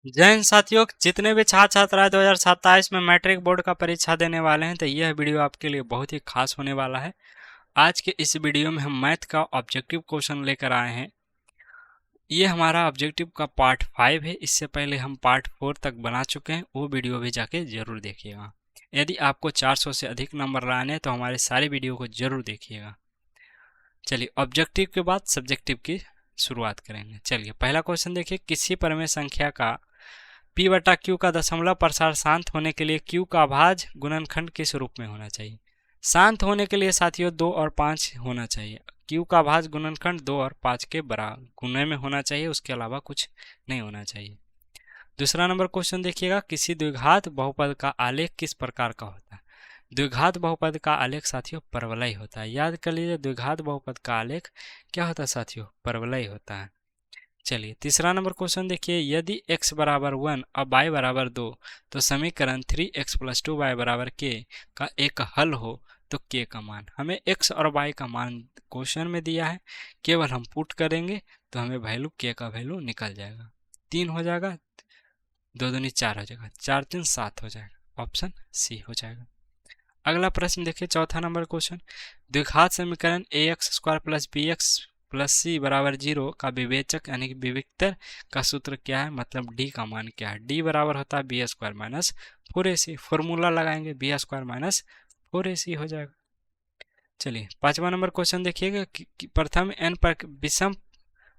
जय हिंद साथियों, जितने भी छात्र छात्राएं 2027 में मैट्रिक बोर्ड का परीक्षा देने वाले हैं तो यह वीडियो आपके लिए बहुत ही खास होने वाला है। आज के इस वीडियो में हम मैथ का ऑब्जेक्टिव क्वेश्चन लेकर आए हैं। ये हमारा ऑब्जेक्टिव का पार्ट 5 है। इससे पहले हम पार्ट 4 तक बना चुके हैं, वो वीडियो भी जाके जरूर देखिएगा। यदि आपको 400 से अधिक नंबर लाने हैं तो हमारे सारे वीडियो को जरूर देखिएगा। चलिए, ऑब्जेक्टिव के बाद सब्जेक्टिव की शुरुआत करेंगे। चलिए, पहला क्वेश्चन देखिए। किसी परमेय संख्या का पी बटा क्यू का दशमलव प्रसार शांत होने के लिए क्यू का भाज गुणनखंड किस रूप में होना चाहिए? शांत होने के लिए साथियों 2 और 5 होना चाहिए। क्यू का भाज गुणनखंड 2 और 5 के बराबर गुणे में होना चाहिए, उसके अलावा कुछ नहीं होना चाहिए। दूसरा नंबर क्वेश्चन देखिएगा। किसी द्विघात बहुपद का आलेख किस प्रकार का होता है? द्विघात बहुपद का आलेख साथियों परवलय होता है। याद कर लीजिए, द्विघात बहुपद का आलेख क्या होता है साथियों? परवलय होता है। चलिए, तीसरा नंबर क्वेश्चन देखिए। यदि x बराबर 1 और y बराबर 2 तो समीकरण 3x प्लस 2y बराबर k का एक हल हो तो k का मान। हमें x और y का मान क्वेश्चन में दिया है, केवल हम पुट करेंगे तो हमें वैल्यू k का वैल्यू निकल जाएगा। 3 हो जाएगा, 2 दूनी 4 हो जाएगा, 4 3 7 हो जाएगा। ऑप्शन सी हो जाएगा। अगला प्रश्न देखिए, चौथा नंबर क्वेश्चन। द्विघात समीकरण ax square plus bx plus C बराबर 0 का विवेचक यानी कि विविक्तर का सूत्र क्या है? मतलब डी का मान क्या है? डी बराबर होता है b square minus 4ac। Formula लगाएंगे, बी स्क्वायर माइनस 4ac हो जाएगा। चलिए, पांचवा नंबर क्वेश्चन देखिएगा कि प्रथम n पर विषम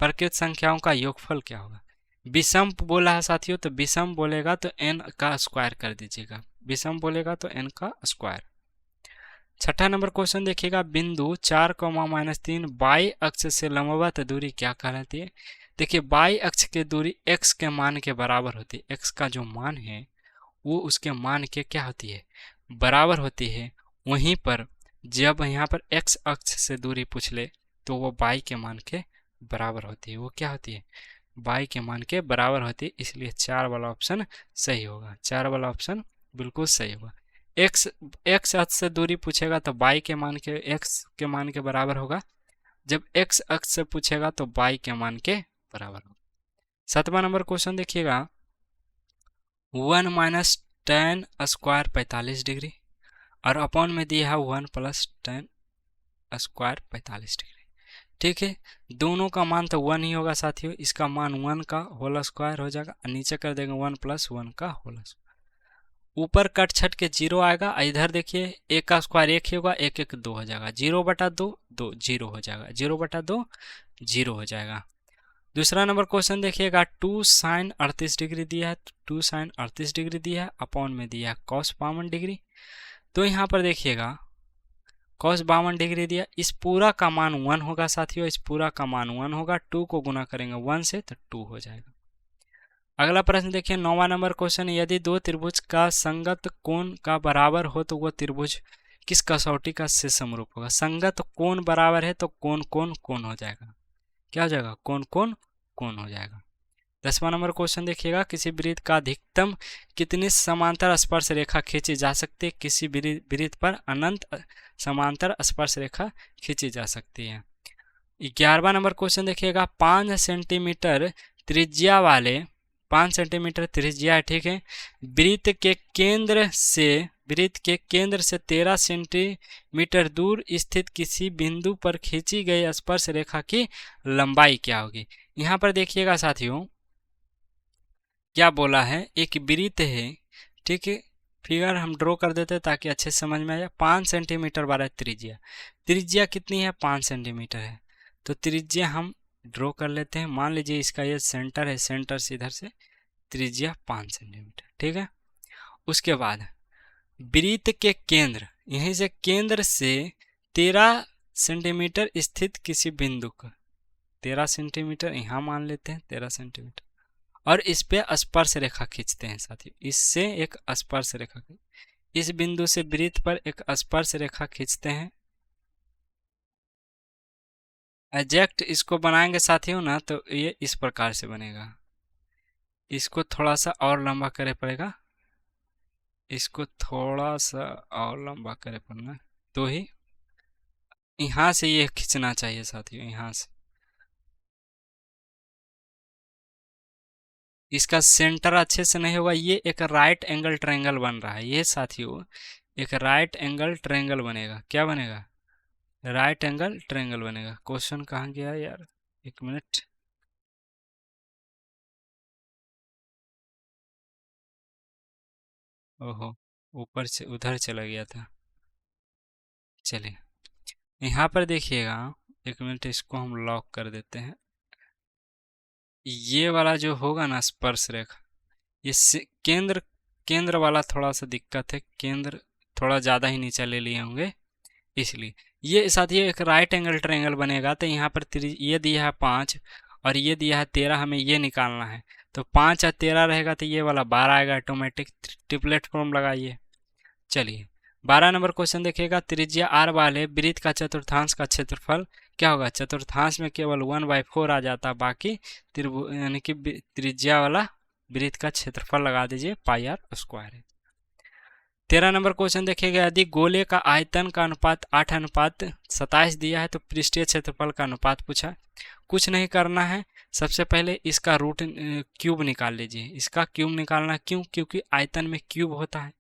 प्रकृत संख्याओं का योगफल क्या होगा? विषम बोला है साथियों, तो विषम बोलेगा तो n का स्क्वायर कर दीजिएगा। विषम बोलेगा तो n का स्क्वायर। छठा नंबर क्वेश्चन देखिएगा। बिंदु 4, -3 बाई अक्ष से लंबवत दूरी क्या कहलाती है? देखिए, बाई अक्ष की दूरी x के मान के बराबर होती है। x का जो मान है वो उसके मान के क्या होती है? बराबर होती है। वहीं पर जब यहाँ पर x अक्ष से दूरी पूछ ले तो वो बाई के मान के बराबर होती है। वो क्या होती है? बाई के मान के बराबर होती है। इसलिए 4 वाला ऑप्शन सही होगा। 4 वाला ऑप्शन बिल्कुल सही होगा। एक्स एक्स अक्ष से दूरी पूछेगा तो बाई के मान के एक्स के मान के बराबर होगा। जब एक्स अक्ष से पूछेगा तो बाई के मान के बराबर होगा। 7वां नंबर क्वेश्चन देखिएगा। 1 - tan² 45 डिग्री और अपॉन में दिया है 1 + tan² 45 डिग्री। ठीक है, दोनों का मान तो 1 ही होगा साथियों। इसका मान 1 का होल स्क्वायर हो जाएगा, नीचे कर देंगे 1 + 1 का होल स्क्वायर। ऊपर कट छट के 0 आएगा। इधर देखिए, एक का स्क्वायर 1 ही होगा, 1 1 2 हो जाएगा। 0/2 2 0 हो जाएगा। 0/2 0 हो जाएगा। दूसरा नंबर क्वेश्चन देखिएगा। 2 sin 38 डिग्री दिया है, 2 sin 38 डिग्री दिया है, अपॉन में दिया है cos 52 डिग्री। तो यहाँ पर देखिएगा, cos 52 डिग्री दिया, इस पूरा का मान 1 होगा साथियों। इस पूरा का मान 1 होगा। 2 को गुना करेंगे 1 से तो 2 हो जाएगा। अगला प्रश्न देखिए, 9वां नंबर क्वेश्चन। यदि दो त्रिभुज का संगत कोण का बराबर हो तो वह त्रिभुज किस कसौटी का से समरूप होगा? संगत कोण बराबर है तो कोण कोण कोण हो जाएगा। क्या हो जाएगा? कोण कोण कोण हो जाएगा। 10वां नंबर क्वेश्चन देखिएगा। किसी वृत्त का अधिकतम कितनी समांतर स्पर्श रेखा खींची जा सकती है? किसी वृत्त पर अनंत समांतर स्पर्श रेखा खींची जा सकती है। 11वां नंबर क्वेश्चन देखिएगा। 5 सेंटीमीटर त्रिज्या वाले 5 सेंटीमीटर त्रिज्या है, ठीक है। वृत्त के केंद्र से 13 सेंटीमीटर दूर स्थित किसी बिंदु पर खींची गई स्पर्श रेखा की लंबाई क्या होगी? यहाँ पर देखिएगा साथियों, क्या बोला है? एक वृत्त है, ठीक है। फिगर हम ड्रॉ कर देते हैं ताकि अच्छे से समझ में आ जाए। 5 सेंटीमीटर वाला त्रिज्या, त्रिज्या कितनी है? 5 सेंटीमीटर है। तो त्रिज्या हम ड्रॉ कर लेते हैं। मान लीजिए इसका ये सेंटर है, सेंटर से इधर से त्रिज्या 5 सेंटीमीटर, ठीक है। उसके बाद वृत्त के केंद्र, यहीं से केंद्र से 13 सेंटीमीटर स्थित किसी बिंदु का 13 सेंटीमीटर यहाँ मान लेते हैं, 13 सेंटीमीटर, और इस पे स्पर्श रेखा खींचते हैं साथियों। इससे एक स्पर्श रेखा, इस बिंदु से वृत्त पर एक स्पर्श रेखा खींचते हैं। एग्जैक्ट इसको बनाएंगे साथियों ना तो ये इस प्रकार से बनेगा। इसको थोड़ा सा और लंबा करे पड़ेगा, इसको थोड़ा सा और लंबा करे पड़ना, तो ही यहाँ से ये खींचना चाहिए साथियों। यहाँ से इसका सेंटर अच्छे से नहीं होगा। ये एक राइट एंगल ट्रायंगल बन रहा है, ये साथियों एक राइट एंगल ट्रायंगल बनेगा। क्या बनेगा? राइट एंगल ट्रायंगल बनेगा। क्वेश्चन कहाँ गया यार, एक मिनट। ओहो, ऊपर से उधर चला गया था। चलिए यहाँ पर देखिएगा, एक मिनट इसको हम लॉक कर देते हैं। ये वाला जो होगा ना स्पर्श रेखा, ये केंद्र केंद्र वाला थोड़ा सा दिक्कत है, केंद्र थोड़ा ज़्यादा ही नीचे ले लिए होंगे इसलिए। ये साथ ही एक राइट एंगल ट्रायंगल बनेगा, तो यहाँ पर ये दिया है 5 और ये दिया है 13, हमें ये निकालना है। तो 5 और 13 रहेगा तो ये वाला 12 आएगा ऑटोमेटिक। ट्रिपलेट फॉर्म लगाइए। चलिए 12 नंबर क्वेश्चन देखिएगा। त्रिज्या r वाले वृत्त का चतुर्थांश का क्षेत्रफल क्या होगा? चतुर्थांश में केवल 1/4 आ जाता, बाकी यानी कि त्रिज्या वाला वृत्त का क्षेत्रफल लगा दीजिए, पाई r स्क्वायर है। 13 नंबर क्वेश्चन देखिएगा। यदि गोले का आयतन का अनुपात 8:27 दिया है तो पृष्ठीय क्षेत्रफल का अनुपात पूछा है। कुछ नहीं करना है, सबसे पहले इसका रूट क्यूब निकाल लीजिए। इसका क्यूब निकालना क्यों? क्योंकि आयतन में क्यूब होता है।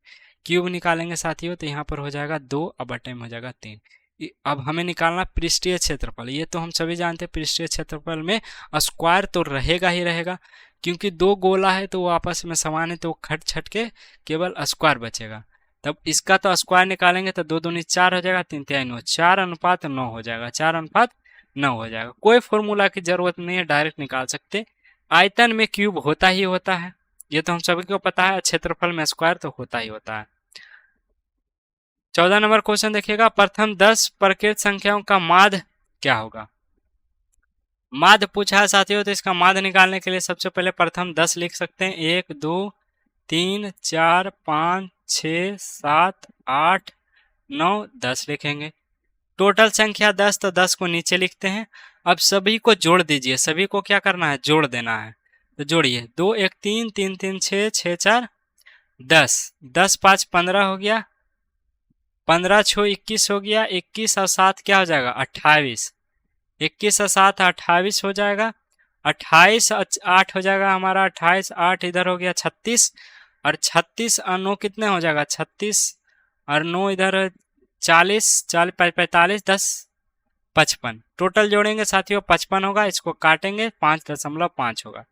क्यूब निकालेंगे साथियों तो यहाँ पर हो जाएगा 2 और बटे में हो जाएगा 3। अब हमें निकालना पृष्ठीय क्षेत्रफल। ये तो हम सभी जानते हैं पृष्ठीय क्षेत्रफल में स्क्वायर तो रहेगा ही रहेगा, क्योंकि दो गोला है तो वो आपस में समान है, तो वो खट छट के केवल स्क्वायर बचेगा। तब इसका तो स्क्वायर निकालेंगे तो 2 दूनी 4 हो जाएगा, 3 तिहाई 9, 4:9 हो जाएगा, 4:9 हो जाएगा। कोई फॉर्मूला की जरूरत नहीं है, डायरेक्ट निकाल सकते। आयतन में क्यूब होता ही होता है, ये तो हम सभी को पता है। क्षेत्रफल में स्क्वायर तो होता ही होता है। 14 नंबर क्वेश्चन देखिएगा। प्रथम 10 प्रकृत संख्याओं का माध्य क्या होगा? माध्य पूछा है साथियों, तो इसका माध्य निकालने के लिए सबसे पहले प्रथम 10 लिख सकते हैं। 1 2 3 4 5 6 7 8 9 10 लिखेंगे। टोटल संख्या 10, तो 10 को नीचे लिखते हैं। अब सभी को जोड़ दीजिए। सभी को क्या करना है? जोड़ देना है। तो जोड़िए। 2 1 3 3 3 6 6 4 10, 10 5 15 हो गया, 15 6 21 हो गया, 21 और 7 क्या हो जाएगा? 28। 21 और 7 28 हो जाएगा, 28 और 8 हो जाएगा हमारा, 28 8 इधर हो गया 36, और 36 और 9 कितने हो जाएगा? 36 और 9 इधर 40, 40 45 10 55। टोटल जोड़ेंगे साथियों 55 होगा। इसको काटेंगे 5.5 होगा।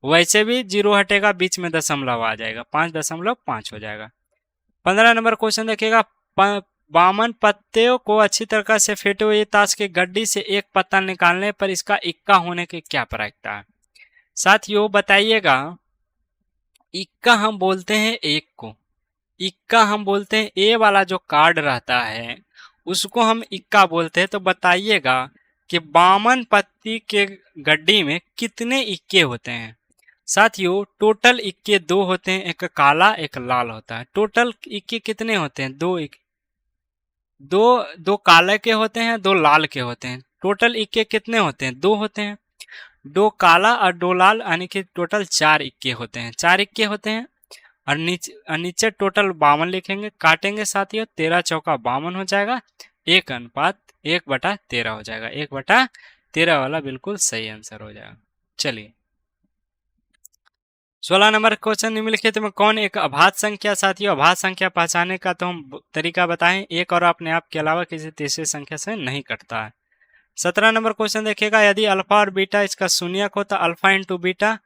वैसे भी जीरो हटेगा, बीच में दशमलव आ जाएगा, 5.5 हो जाएगा। 15 नंबर क्वेश्चन देखिएगा। बामन पत्ते को अच्छी तरह से फेंटे हुए ताश की गड्डी से एक पत्ता निकालने पर इसका इक्का होने की क्या प्रायिकता है? साथियों बताइएगा। इक्का हम बोलते हैं एक को, इक्का हम बोलते हैं ए वाला जो कार्ड रहता है उसको हम इक्का बोलते हैं। तो बताइएगा कि बामन पत्ती के गड्डी में कितने इक्के होते हैं? साथियों टोटल इक्के 2 होते हैं, एक काला एक लाल होता है। टोटल इक्के कितने होते हैं? 2 दो, 2 काले के होते हैं, 2 लाल के होते हैं। टोटल इक्के कितने होते हैं? 2 होते हैं। 2 काला और 2 लाल, यानी कि टोटल 4 इक्के होते हैं। 4 इक्के होते हैं। और नीचे टोटल 52 लिखेंगे, काटेंगे साथियों। 13 चौका 52 हो जाएगा। 1:1/13 हो जाएगा। 1/13 वाला बिल्कुल सही आंसर हो जाएगा। चलिए 16 नंबर क्वेश्चन। निम्नलिखित में कौन एक अभाज्य संख्या? साथियों अभाज्य संख्या पहचानने का तो हम तरीका बताएं, एक और अपने आप के अलावा किसी तीसरी संख्या से नहीं कटता है। 17 नंबर क्वेश्चन देखिएगा। यदि अल्फा और बीटा इसका शून्यक हो तो अल्फा इंटू बीटा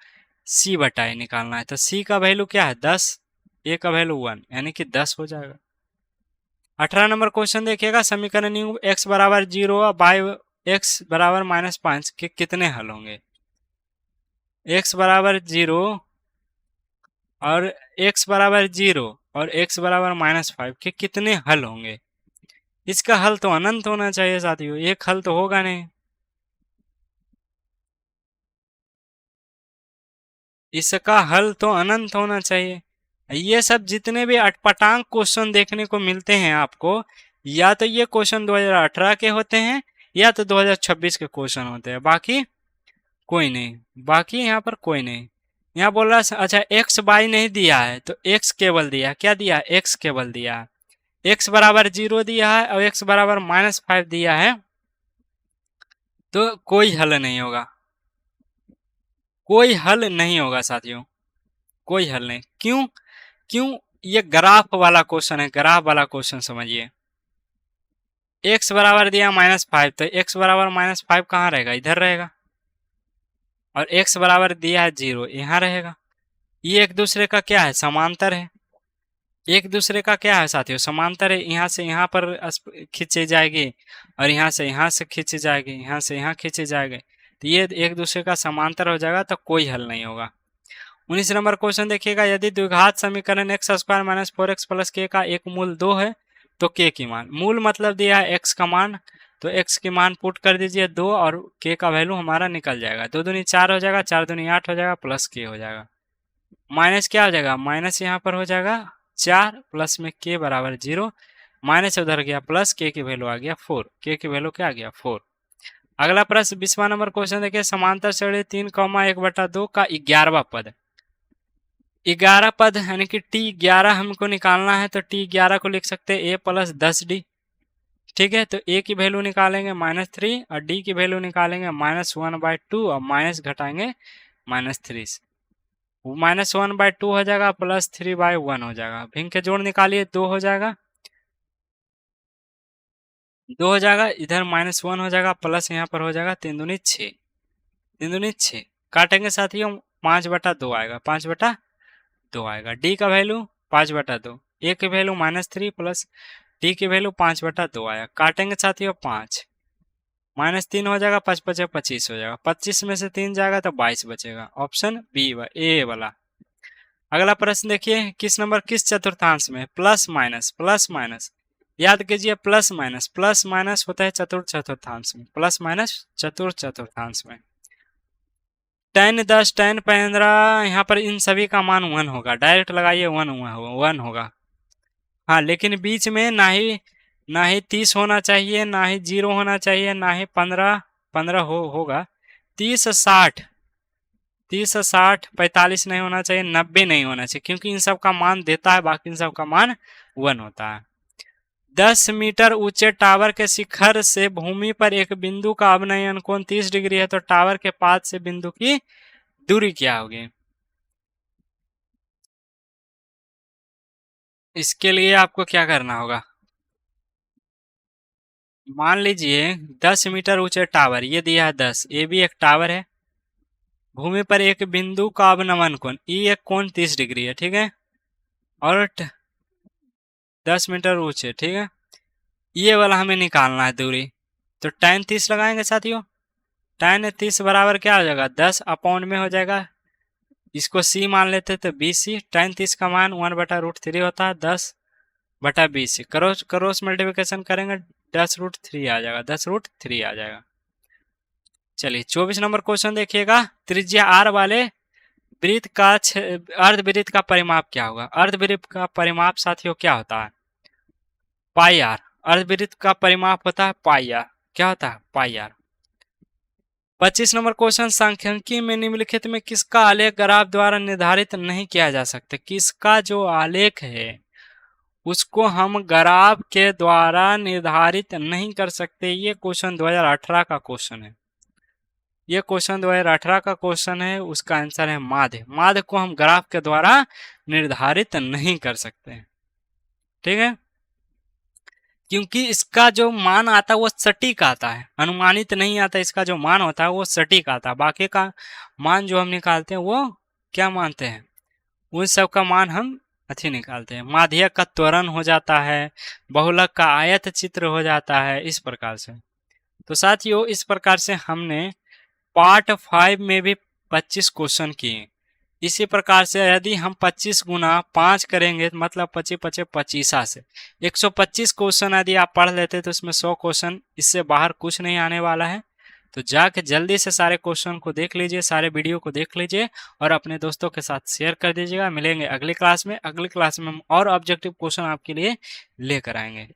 सी बटा ए निकालना है। तो सी का वैल्यू क्या है? 10, ए का वैल्यू 1, यानी कि 10 हो जाएगा। 18 नंबर क्वेश्चन देखिएगा। समीकरण x बराबर 0 और बाई x बराबर -5 के कितने हल होंगे? x बराबर 0 और x बराबर 0 और x बराबर -5 के कितने हल होंगे? इसका हल तो अनंत होना चाहिए साथियों, एक हल तो होगा नहीं। इसका हल तो अनंत होना चाहिए। ये सब जितने भी अटपटांग क्वेश्चन देखने को मिलते हैं आपको, या तो ये क्वेश्चन 2018 के होते हैं या तो 2026 के क्वेश्चन होते हैं, बाकी कोई नहीं। बाकी यहाँ पर कोई नहीं। यहाँ बोल रहा है अच्छा एक्स वाई नहीं दिया है, तो एक्स केवल दिया है। क्या दिया है? एक्स केवल दिया है। एक्स बराबर 0 दिया है और एक्स बराबर -5 दिया है, तो कोई हल नहीं होगा, कोई हल नहीं होगा साथियों। कोई हल नहीं। क्यों? क्यों? ये ग्राफ वाला क्वेश्चन है, ग्राफ वाला क्वेश्चन समझिए। x बराबर दिया -5, तो x बराबर -5 कहाँ रहेगा? इधर रहेगा। और x बराबर दिया है 0, यहाँ रहेगा। ये एक दूसरे का क्या है? समांतर है। एक दूसरे का क्या है साथियों? समांतर है। यहाँ से यहाँ पर खींची जाएगी और यहाँ से खींची जाएगी, यहाँ से यहाँ खींची जाएगी, तो ये एक दूसरे का समांतर हो जाएगा, तो कोई हल नहीं होगा। 19 नंबर क्वेश्चन देखिएगा, यदि द्विघात समीकरण x square minus 4x plus k का एक मूल 2 है तो k की मान, मूल मतलब दिया है x का मान, तो x की मान पुट कर दीजिए 2 और k का वैल्यू हमारा निकल जाएगा। 2 दूनी 4 हो जाएगा, 4 दूनी 8 हो जाएगा, प्लस k हो जाएगा। माइनस क्या हो जाएगा? माइनस यहाँ पर हो जाएगा 4, प्लस में k बराबर 0, माइनस उधर गया प्लस, k की वैल्यू आ गया 4, k की वैल्यू क्या आ गया? 4। अगला प्रश्न 20वां नंबर क्वेश्चन देखिए, समांतर श्रेणी 3,1/2 का 11वां पद, 11 पद यानी कि t11 हमको निकालना है, तो t11 को लिख सकते हैं a प्लस 10d। ठीक है, तो a की वैल्यू निकालेंगे -3 और d की वैल्यू निकालेंगे -1/2 और माइनस घटाएंगे -3 से, -1/2 हो जाएगा प्लस 3/1 हो जाएगा। भिन्न के जोड़ निकालिए, 2 हो जाएगा, 2 हो जाएगा, इधर -1 हो जाएगा, प्लस यहाँ पर हो जाएगा 3 दूनी 6, 3 दूनी 6 काटेंगे साथियों, 5/2 आएगा, 5/2 आएगा। डी का वैल्यू 5/2, ए की वैल्यू -3 प्लस डी की वैल्यू 5/2 आया। काटेंगे साथियों 5, -3 हो जाएगा, 5 5 25 हो जाएगा, 25 में से 3 जाएगा तो 22 बचेगा। ऑप्शन बी ए वाला। अगला प्रश्न देखिए, किस चतुर्थांश में प्लस माइनस याद कीजिए, प्लस माइनस होता है चतुर्थ चतुर्थांश में, प्लस माइनस चतुर्थ चतुर्थांश में। tan 10 tan 15 यहाँ पर इन सभी का मान 1 होगा, डायरेक्ट लगाइए 1 होगा। हाँ, लेकिन बीच में ना ही 30 होना चाहिए, ना ही 0 होना चाहिए, ना ही 15 होगा। 30 60 45 नहीं होना चाहिए, 90 नहीं होना चाहिए, क्योंकि इन सब का मान देता है, बाकी इन सब का मान 1 होता है। 10 मीटर ऊंचे टावर के शिखर से भूमि पर एक बिंदु का अवनयन कोण 30 डिग्री है, तो टावर के पाद से बिंदु की दूरी क्या होगी? इसके लिए आपको क्या करना होगा? मान लीजिए 10 मीटर ऊंचे टावर, ये दिया है 10, ये भी एक टावर है, भूमि पर एक बिंदु का अवनमन कोण, ये एक कोण 30 डिग्री है, ठीक है, और 10 मीटर ऊंचे, ठीक है, ये वाला हमें निकालना है दूरी, तो tan 30 लगाएंगे साथियों। tan 30 बराबर क्या हो जाएगा? 10 अपॉन में हो जाएगा, इसको c मान लेते तो BC। tan 30 का मान 1/√3 होता है, 10/BC, क्रॉस मल्टीप्लिकेशन करेंगे 10√3 आ जाएगा, 10√3 आ जाएगा। चलिए 24 नंबर क्वेश्चन देखिएगा, त्रिज्या r वाले वृत्त का अर्धवृत्त का परिमाप क्या होगा? अर्धवृत्त का परिमाप साथियों क्या होता है? पाई आर। अर्धवृत्त का परिमाप होता है पाई आर। क्या होता है? पाई आर। 25 नंबर क्वेश्चन, सांख्यिकी में निम्नलिखित में किसका आलेख ग्राफ द्वारा निर्धारित नहीं किया जा सकता? किसका जो आलेख है उसको हम ग्राफ के द्वारा निर्धारित नहीं कर सकते। ये क्वेश्चन 2018 का क्वेश्चन है, ये क्वेश्चन 2018 का क्वेश्चन है, उसका आंसर है माध्य। माध्य को हम ग्राफ के द्वारा निर्धारित नहीं कर सकते, ठीक है, क्योंकि इसका जो मान आता है वो सटीक आता है, अनुमानित नहीं आता। इसका जो मान होता है वो सटीक आता है, बाकी का मान जो हम निकालते हैं वो क्या मानते हैं, उन सब का मान हम अच्छी निकालते हैं। माध्यक का त्वरण हो जाता है, बहुलक का आयत चित्र हो जाता है, इस प्रकार से। तो साथियों इस प्रकार से हमने पार्ट 5 में भी 25 क्वेश्चन किए। इसी प्रकार से यदि हम 25 गुना 5 करेंगे मतलब 25 25 25 से 125 क्वेश्चन यदि आप पढ़ लेते तो इसमें 100 क्वेश्चन, इससे बाहर कुछ नहीं आने वाला है। तो जाके जल्दी से सारे क्वेश्चन को देख लीजिए, सारे वीडियो को देख लीजिए और अपने दोस्तों के साथ शेयर कर दीजिएगा। मिलेंगे अगली क्लास में। अगली क्लास में हम और ऑब्जेक्टिव क्वेश्चन आपके लिए लेकर आएंगे।